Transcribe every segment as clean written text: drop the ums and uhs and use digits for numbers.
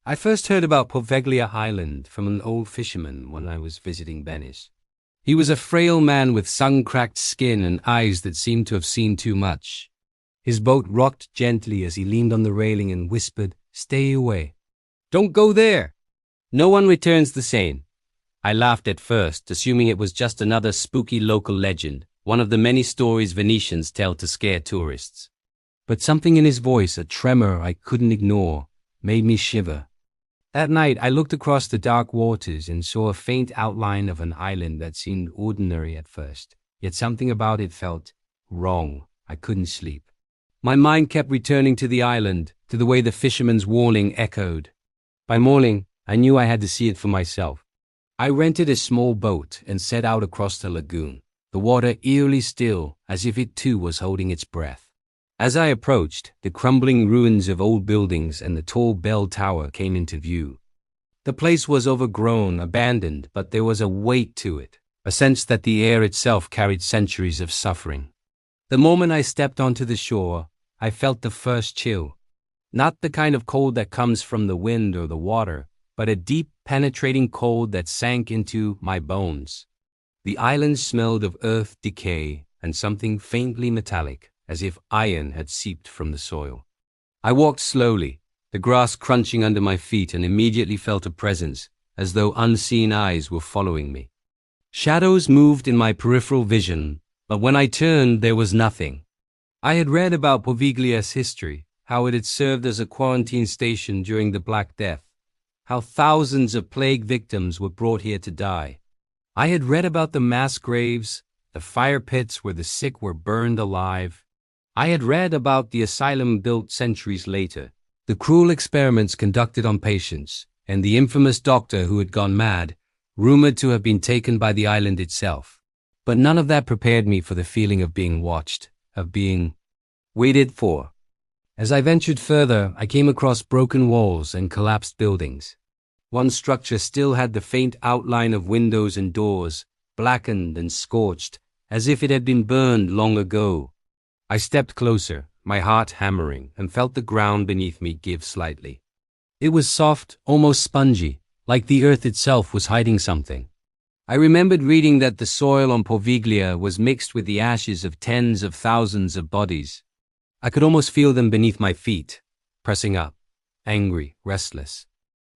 I first heard about Poveglia Island from an old fisherman when I was visiting Venice. He was a frail man with sun-cracked skin and eyes that seemed to have seen too much. His boat rocked gently as he leaned on the railing and whispered, "Stay away. Don't go there. No one returns the same." I laughed at first, assuming it was just another spooky local legend, one of the many stories Venetians tell to scare tourists. But something in his voice, a tremor I couldn't ignore, made me shiver. That night, I looked across the dark waters and saw a faint outline of an island that seemed ordinary at first, yet something about it felt wrong. I couldn't sleep. My mind kept returning to the island, to the way the fisherman's warning echoed. By morning, I knew I had to see it for myself. I rented a small boat and set out across the lagoon, the water eerily still, as if it too was holding its breath. As I approached, the crumbling ruins of old buildings and the tall bell tower came into view. The place was overgrown, abandoned, but there was a weight to it, a sense that the air itself carried centuries of suffering. The moment I stepped onto the shore, I felt the first chill. Not the kind of cold that comes from the wind or the water, but a deep, penetrating cold that sank into my bones. The island smelled of earth decay and something faintly metallic, as if iron had seeped from the soil. I walked slowly, the grass crunching under my feet, and immediately felt a presence, as though unseen eyes were following me. Shadows moved in my peripheral vision, but when I turned, there was nothing. I had read about Poveglia's history, how it had served as a quarantine station during the Black Death, how thousands of plague victims were brought here to die. I had read about the mass graves, the fire pits where the sick were burned alive. I had read about the asylum built centuries later, the cruel experiments conducted on patients, and the infamous doctor who had gone mad, rumored to have been taken by the island itself. But none of that prepared me for the feeling of being watched, of being waited for. As I ventured further, I came across broken walls and collapsed buildings. One structure still had the faint outline of windows and doors, blackened and scorched, as if it had been burned long ago. I stepped closer, my heart hammering, and felt the ground beneath me give slightly. It was soft, almost spongy, like the earth itself was hiding something. I remembered reading that the soil on Poveglia was mixed with the ashes of tens of thousands of bodies. I could almost feel them beneath my feet, pressing up, angry, restless.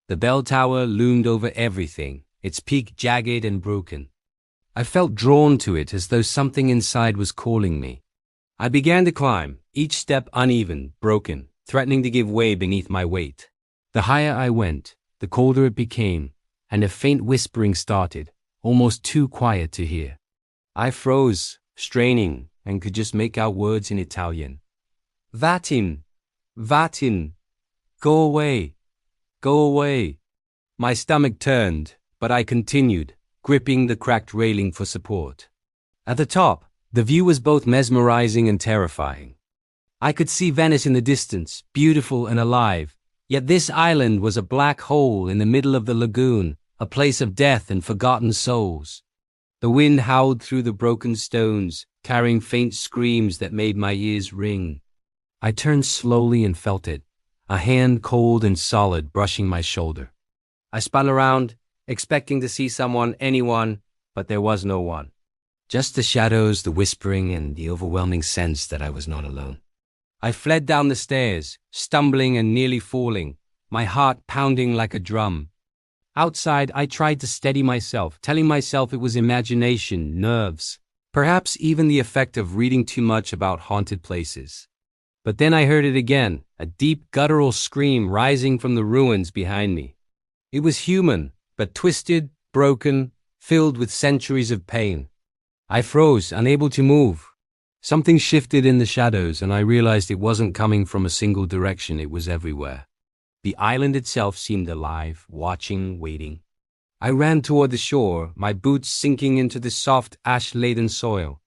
The bell tower loomed over everything, its peak jagged and broken. I felt drawn to it as though something inside was calling me. I began to climb, each step uneven, broken, threatening to give way beneath my weight. The higher I went, the colder it became, and a faint whispering started, almost too quiet to hear. I froze, straining, and could just make out words in Italian. Vatin, Vatin, go away, go away. My stomach turned, but I continued, gripping the cracked railing for support. At the top, the view was both mesmerizing and terrifying. I could see Venice in the distance, beautiful and alive, yet this island was a black hole in the middle of the lagoon, a place of death and forgotten souls. The wind howled through the broken stones, carrying faint screams that made my ears ring. I turned slowly and felt it, a hand cold and solid brushing my shoulder. I spun around, expecting to see someone, anyone, but there was no one. Just the shadows, the whispering, and the overwhelming sense that I was not alone. I fled down the stairs, stumbling and nearly falling, my heart pounding like a drum. Outside, I tried to steady myself, telling myself it was imagination, nerves, perhaps even the effect of reading too much about haunted places. But then I heard it again, a deep guttural scream rising from the ruins behind me. It was human, but twisted, broken, filled with centuries of pain. I froze, unable to move. Something shifted in the shadows, and I realized it wasn't coming from a single direction, it was everywhere. The island itself seemed alive, watching, waiting. I ran toward the shore, my boots sinking into the soft, ash-laden soil.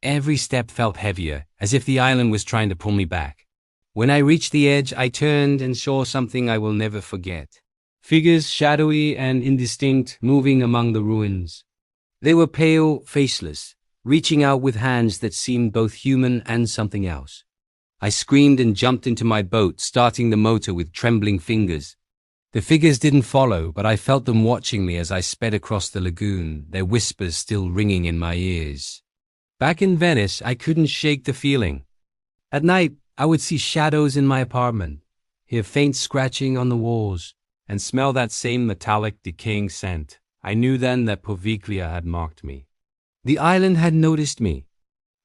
Every step felt heavier, as if the island was trying to pull me back. When I reached the edge, I turned and saw something I will never forget. Figures, shadowy and indistinct, moving among the ruins. They were pale, faceless, reaching out with hands that seemed both human and something else. I screamed and jumped into my boat, starting the motor with trembling fingers. The figures didn't follow, but I felt them watching me as I sped across the lagoon, their whispers still ringing in my ears. Back in Venice, I couldn't shake the feeling. At night, I would see shadows in my apartment, hear faint scratching on the walls, and smell that same metallic, decaying scent. I knew then that Poveglia had marked me. The island had noticed me.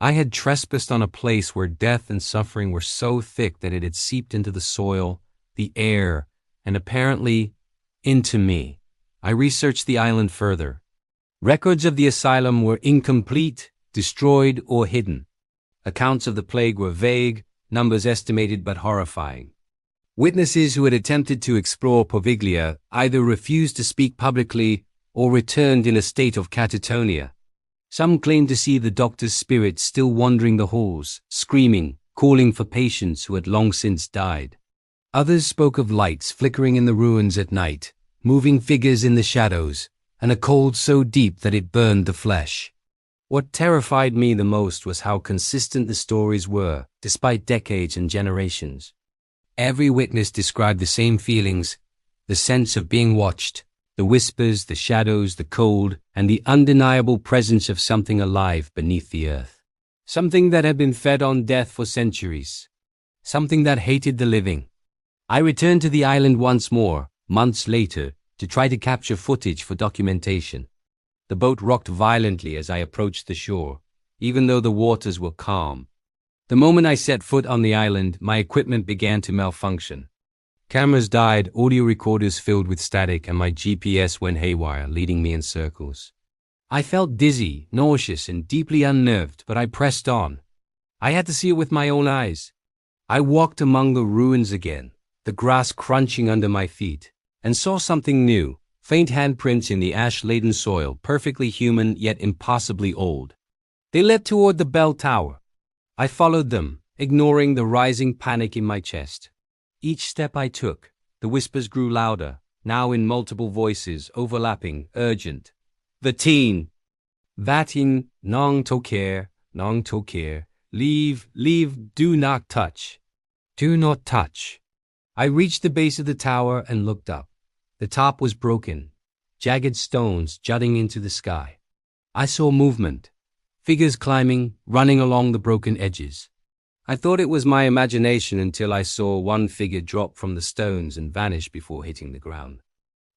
I had trespassed on a place where death and suffering were so thick that it had seeped into the soil, the air, and apparently into me. I researched the island further. Records of the asylum were incomplete, destroyed, or hidden. Accounts of the plague were vague, numbers estimated but horrifying. Witnesses who had attempted to explore Poveglia either refused to speak publicly or returned in a state of catatonia. Some claimed to see the doctor's spirit still wandering the halls, screaming, calling for patients who had long since died. Others spoke of lights flickering in the ruins at night, moving figures in the shadows, and a cold so deep that it burned the flesh. What terrified me the most was how consistent the stories were, despite decades and generations. Every witness described the same feelings, the sense of being watched, the whispers, the shadows, the cold, and the undeniable presence of something alive beneath the earth. Something that had been fed on death for centuries. Something that hated the living. I returned to the island once more, months later, to try to capture footage for documentation. The boat rocked violently as I approached the shore, even though the waters were calm. The moment I set foot on the island, my equipment began to malfunction. Cameras died, audio recorders filled with static, and my GPS went haywire, leading me in circles. I felt dizzy, nauseous, and deeply unnerved, but I pressed on. I had to see it with my own eyes. I walked among the ruins again, the grass crunching under my feet, and saw something new, faint handprints in the ash-laden soil, perfectly human yet impossibly old. They led toward the bell tower. I followed them, ignoring the rising panic in my chest. Each step I took, the whispers grew louder, now in multiple voices, overlapping, urgent. Vatin! Vatin, non toquer, leave, do not touch. Do not touch. I reached the base of the tower and looked up. The top was broken, jagged stones jutting into the sky. I saw movement, figures climbing, running along the broken edges. I thought it was my imagination until I saw one figure drop from the stones and vanish before hitting the ground.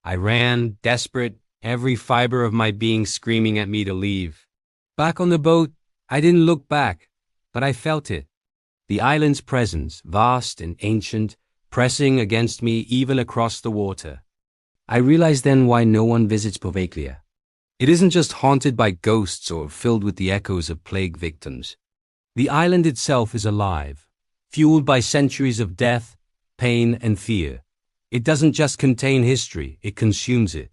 I ran, desperate, every fiber of my being screaming at me to leave. Back on the boat, I didn't look back, but I felt it. The island's presence, vast and ancient, pressing against me even across the water. I realized then why no one visits Poveglia. It isn't just haunted by ghosts or filled with the echoes of plague victims. The island itself is alive, fueled by centuries of death, pain, and fear. It doesn't just contain history, it consumes it.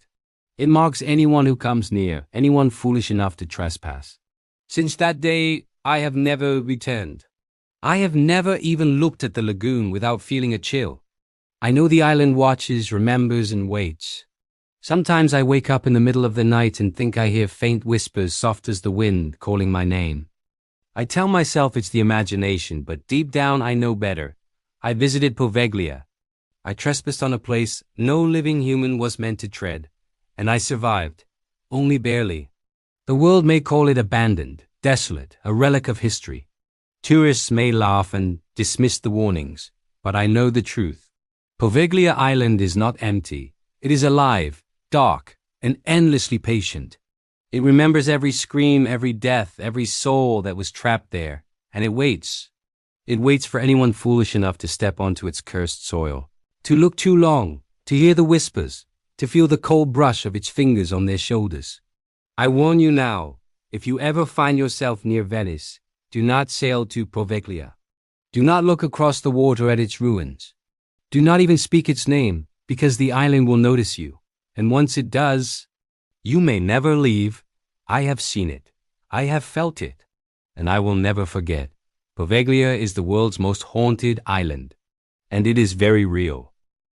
It marks anyone who comes near, anyone foolish enough to trespass. Since that day, I have never returned. I have never even looked at the lagoon without feeling a chill. I know the island watches, remembers, and waits. Sometimes I wake up in the middle of the night and think I hear faint whispers soft as the wind calling my name. I tell myself it's the imagination, but deep down I know better. I visited Poveglia. I trespassed on a place no living human was meant to tread, and I survived, only barely. The world may call it abandoned, desolate, a relic of history. Tourists may laugh and dismiss the warnings, but I know the truth. Poveglia Island is not empty. It is alive, dark, and endlessly patient. It remembers every scream, every death, every soul that was trapped there, and it waits. It waits for anyone foolish enough to step onto its cursed soil, to look too long, to hear the whispers, to feel the cold brush of its fingers on their shoulders. I warn you now, if you ever find yourself near Venice, do not sail to Poveglia. Do not look across the water at its ruins. Do not even speak its name, because the island will notice you, and once it does, you may never leave. I have seen it. I have felt it. And I will never forget. Poveglia is the world's most haunted island. And it is very real.